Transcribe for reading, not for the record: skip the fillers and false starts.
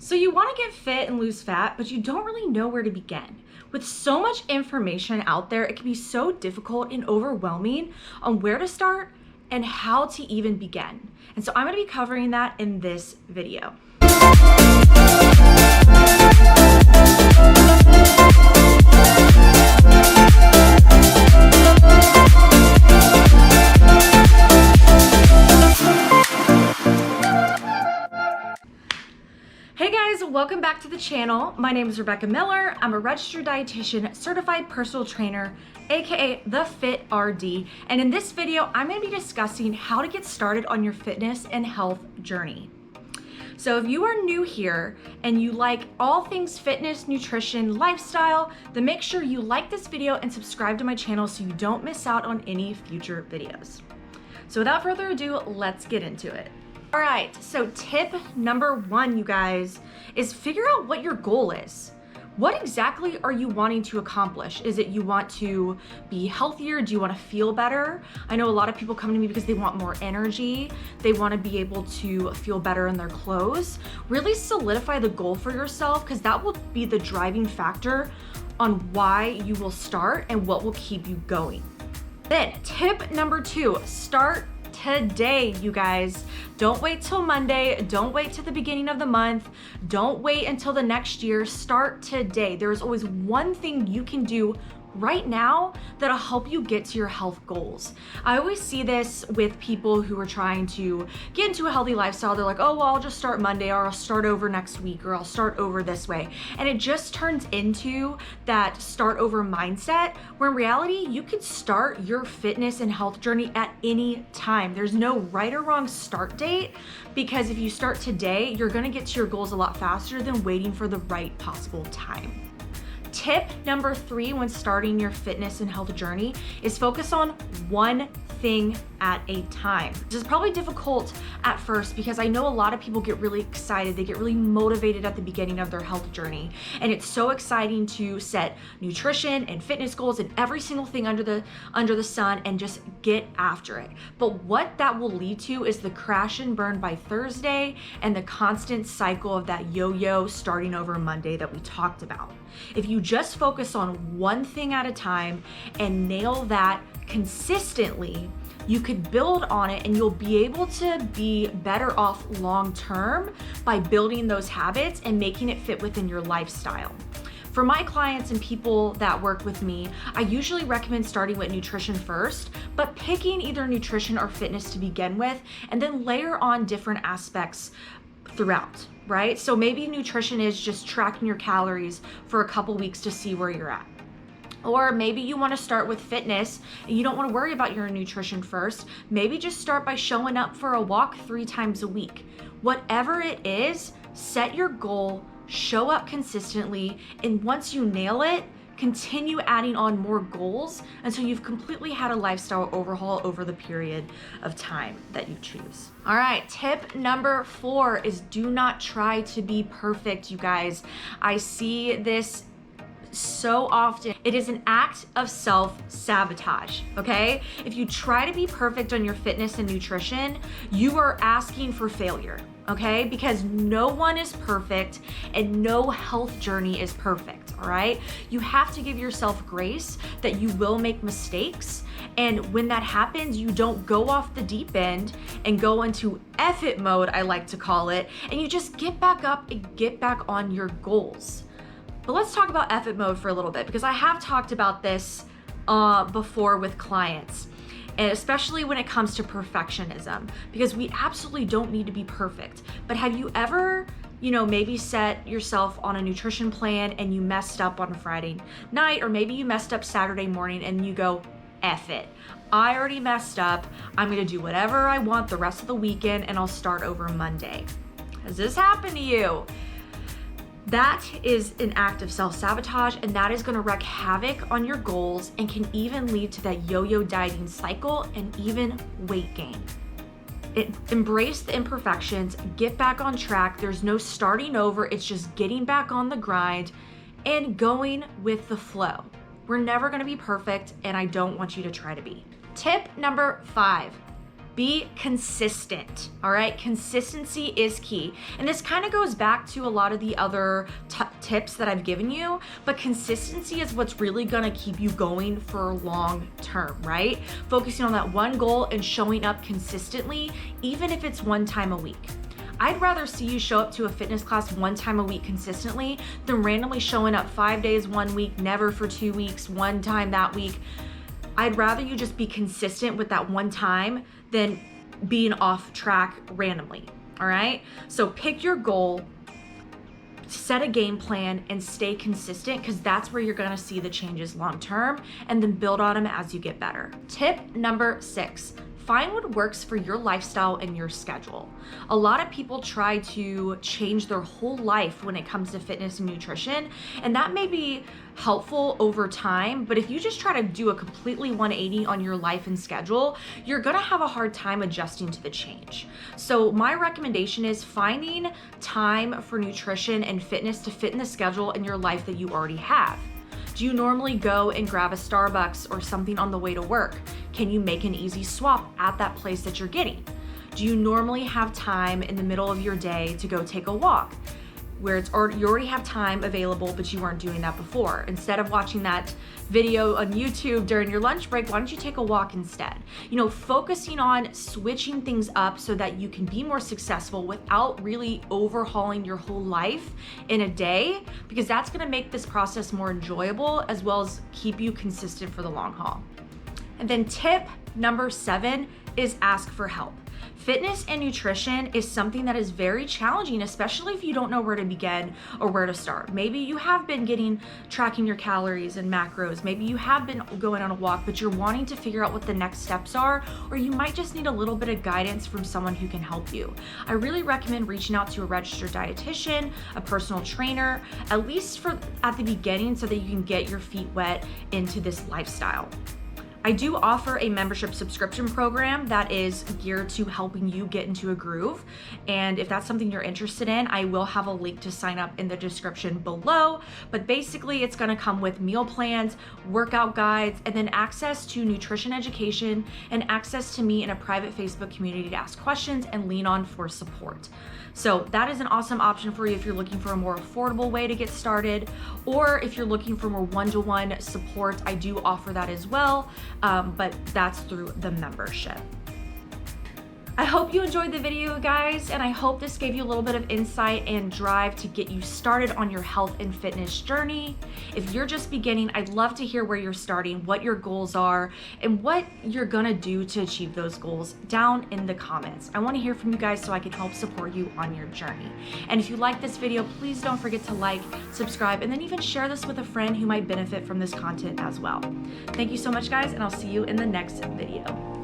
So you want to get fit and lose fat, but you don't really know where to begin. With so much information out there, it can be so difficult and overwhelming on where to start and how to even begin. And so I'm going to be covering that in this video. Hey guys, welcome back to the channel. My name is Rebekah Miller. I'm a registered dietitian, certified personal trainer, aka the Fit RD. And in this video, I'm going to be discussing how to get started on your fitness and health journey. So if you are new here and you like all things fitness, nutrition, lifestyle, then make sure you like this video and subscribe to my channel so you don't miss out on any future videos. So without further ado, let's get into it. All right, so tip number one, you guys, is figure out what your goal is. What exactly are you wanting to accomplish? Is it you want to be healthier? Do you want to feel better? I know a lot of people come to me because they want more energy. They want to be able to feel better in their clothes. Really solidify the goal for yourself, because that will be the driving factor on why you will start and what will keep you going. Then tip number two, start today, you guys. Don't wait till Monday. Don't wait till the beginning of the month. Don't wait until the next year. Start today. There's always one thing you can do right now that'll help you get to your health goals. I always see this with people who are trying to get into a healthy lifestyle. They're like, oh, well, I'll just start Monday, or I'll start over next week, or I'll start over this way. And it just turns into that start over mindset, where in reality, you can start your fitness and health journey at any time. There's no right or wrong start date, because if you start today, you're gonna get to your goals a lot faster than waiting for the right possible time. Tip number three when starting your fitness and health journey is focus on one thing at a time. This is probably difficult at first because I know a lot of people get really excited. They get really motivated at the beginning of their health journey. And it's so exciting to set nutrition and fitness goals and every single thing under the sun and just get after it. But what that will lead to is the crash and burn by Thursday and the constant cycle of that yo-yo starting over Monday that we talked about. If you just focus on one thing at a time and nail that consistently, you could build on it and you'll be able to be better off long term by building those habits and making it fit within your lifestyle. For my clients and people that work with me, I usually recommend starting with nutrition first, but picking either nutrition or fitness to begin with, and then layer on different aspects throughout, right? So maybe nutrition is just tracking your calories for a couple weeks to see where you're at. Or maybe you want to start with fitness and you don't want to worry about your nutrition first. Maybe just start by showing up for a walk 3 times a week. Whatever it is, set your goal, show up consistently, and once you nail it, continue adding on more goals until you've completely had a lifestyle overhaul over the period of time that you choose. All right, tip number 4 is do not try to be perfect, you guys. I see this so often. It is an act of self-sabotage, okay? If you try to be perfect on your fitness and nutrition, you are asking for failure, okay? Because no one is perfect and no health journey is perfect, all right? You have to give yourself grace that you will make mistakes. And when that happens, you don't go off the deep end and go into F it mode, I like to call it, and you just get back up and get back on your goals. But let's talk about F it mode for a little bit, because I have talked about this before with clients, and especially when it comes to perfectionism, because we absolutely don't need to be perfect. But have you ever, maybe set yourself on a nutrition plan and you messed up on Friday night, or maybe you messed up Saturday morning and you go, F it. I already messed up. I'm gonna do whatever I want the rest of the weekend and I'll start over Monday. Has this happened to you? That is an act of self-sabotage, and that is gonna wreak havoc on your goals and can even lead to that yo-yo dieting cycle and even weight gain. Embrace the imperfections, get back on track. There's no starting over, it's just getting back on the grind and going with the flow. We're never gonna be perfect, and I don't want you to try to be. Tip number 5, Be consistent, all right? Consistency is key. And this kind of goes back to a lot of the other tips that I've given you, but consistency is what's really gonna keep you going for long term, right? Focusing on that one goal and showing up consistently, even if it's one time a week. I'd rather see you show up to a fitness class one time a week consistently than randomly showing up 5 days one week, never for 2 weeks, one time that week. I'd rather you just be consistent with that one time than being off track randomly, all right? So pick your goal, set a game plan, and stay consistent, because that's where you're gonna see the changes long term, and then build on them as you get better. Tip number 6. Find what works for your lifestyle and your schedule. A lot of people try to change their whole life when it comes to fitness and nutrition, and that may be helpful over time, but if you just try to do a completely 180 on your life and schedule, you're gonna have a hard time adjusting to the change. So my recommendation is finding time for nutrition and fitness to fit in the schedule in your life that you already have. Do you normally go and grab a Starbucks or something on the way to work? Can you make an easy swap at that place that you're getting? Do you normally have time in the middle of your day to go take a walk, where you already have time available, but you weren't doing that before? Instead of watching that video on YouTube during your lunch break, why don't you take a walk instead? You know, focusing on switching things up so that you can be more successful without really overhauling your whole life in a day, because that's gonna make this process more enjoyable as well as keep you consistent for the long haul. And then tip number 7 is ask for help. Fitness and nutrition is something that is very challenging, especially if you don't know where to begin or where to start. Maybe you have been tracking your calories and macros. Maybe you have been going on a walk, but you're wanting to figure out what the next steps are, or you might just need a little bit of guidance from someone who can help you. I really recommend reaching out to a registered dietitian, a personal trainer, at least at the beginning, so that you can get your feet wet into this lifestyle. I do offer a membership subscription program that is geared to helping you get into a groove. And if that's something you're interested in, I will have a link to sign up in the description below. But basically, it's gonna come with meal plans, workout guides, and then access to nutrition education and access to me in a private Facebook community to ask questions and lean on for support. So that is an awesome option for you if you're looking for a more affordable way to get started, or if you're looking for more one-to-one support, I do offer that as well, but that's through the membership. I hope you enjoyed the video, guys, and I hope this gave you a little bit of insight and drive to get you started on your health and fitness journey. If you're just beginning, I'd love to hear where you're starting, what your goals are, and what you're gonna do to achieve those goals down in the comments. I wanna hear from you guys so I can help support you on your journey. And if you like this video, please don't forget to like, subscribe, and then even share this with a friend who might benefit from this content as well. Thank you so much, guys, and I'll see you in the next video.